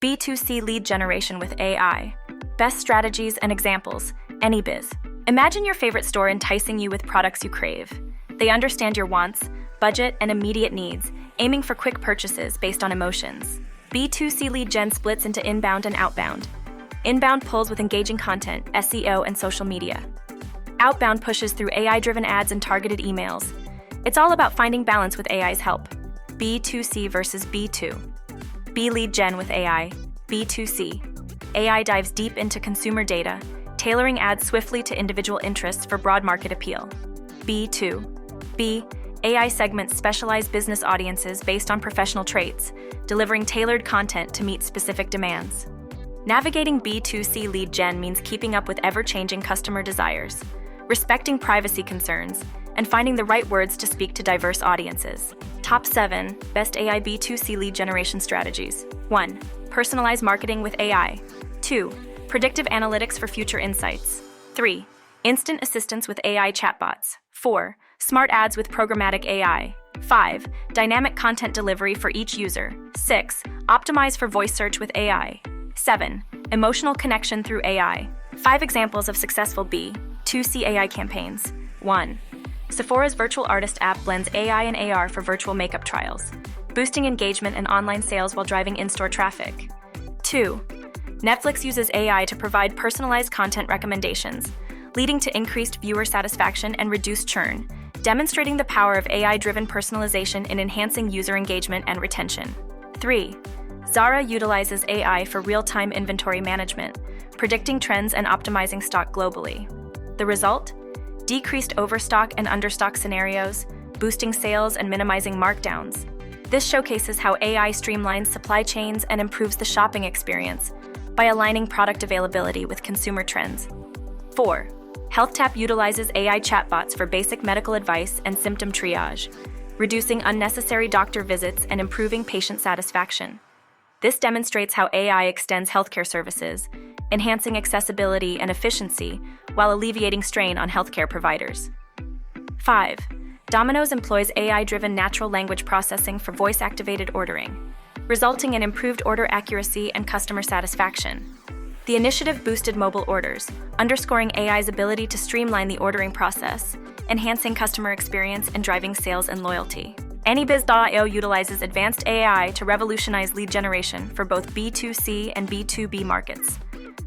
B2C lead generation with AI. Best strategies and examples. AnyBiz. Imagine your favorite store enticing you with products you crave. They understand your wants, budget, and immediate needs, aiming for quick purchases based on emotions. B2C lead gen splits into inbound and outbound. Inbound pulls with engaging content, SEO, and social media. Outbound pushes through AI-driven ads and targeted emails. It's all about finding balance with AI's help. B2C versus B2. B lead gen with AI. B2C. AI dives deep into consumer data, tailoring ads swiftly to individual interests for broad market appeal. B2. B. AI segments specialized business audiences based on professional traits, delivering tailored content to meet specific demands. Navigating B2C lead gen means keeping up with ever-changing customer desires, respecting privacy concerns, and finding the right words to speak to diverse audiences. Top 7 Best AI B2C lead generation strategies. 1. Personalized marketing with AI. 2. Predictive analytics for future insights. 3. Instant assistance with AI chatbots. 4. Smart ads with programmatic AI. 5. Dynamic content delivery for each user. 6. Optimize for voice search with AI. 7. Emotional connection through AI. 5 examples of successful B2C AI campaigns. 1. Sephora's virtual artist app blends AI and AR for virtual makeup trials, boosting engagement and online sales while driving in-store traffic. 2. Netflix uses AI to provide personalized content recommendations, leading to increased viewer satisfaction and reduced churn, demonstrating the power of AI-driven personalization in enhancing user engagement and retention. 3. Zara utilizes AI for real-time inventory management, predicting trends and optimizing stock globally. The result? Decreased overstock and understock scenarios, boosting sales and minimizing markdowns. This showcases how AI streamlines supply chains and improves the shopping experience by aligning product availability with consumer trends. 4. HealthTap utilizes AI chatbots for basic medical advice and symptom triage, reducing unnecessary doctor visits and improving patient satisfaction. This demonstrates how AI extends healthcare services, enhancing accessibility and efficiency while alleviating strain on healthcare providers. 5. Domino's employs AI-driven natural language processing for voice-activated ordering, resulting in improved order accuracy and customer satisfaction. The initiative boosted mobile orders, underscoring AI's ability to streamline the ordering process, enhancing customer experience and driving sales and loyalty. AnyBiz.io utilizes advanced AI to revolutionize lead generation for both B2C and B2B markets.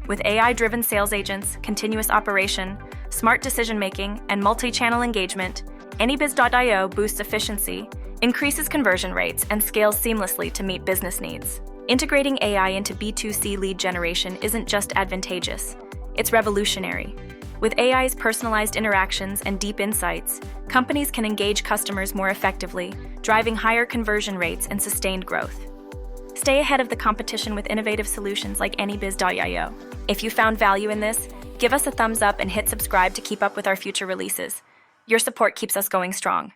With AI-driven sales agents, continuous operation, smart decision-making, and multi-channel engagement, AnyBiz.io boosts efficiency, increases conversion rates, and scales seamlessly to meet business needs. Integrating AI into B2C lead generation isn't just advantageous, it's revolutionary. With AI's personalized interactions and deep insights, companies can engage customers more effectively, driving higher conversion rates and sustained growth. Stay ahead of the competition with innovative solutions like AnyBiz.io. If you found value in this, give us a thumbs up and hit subscribe to keep up with our future releases. Your support keeps us going strong.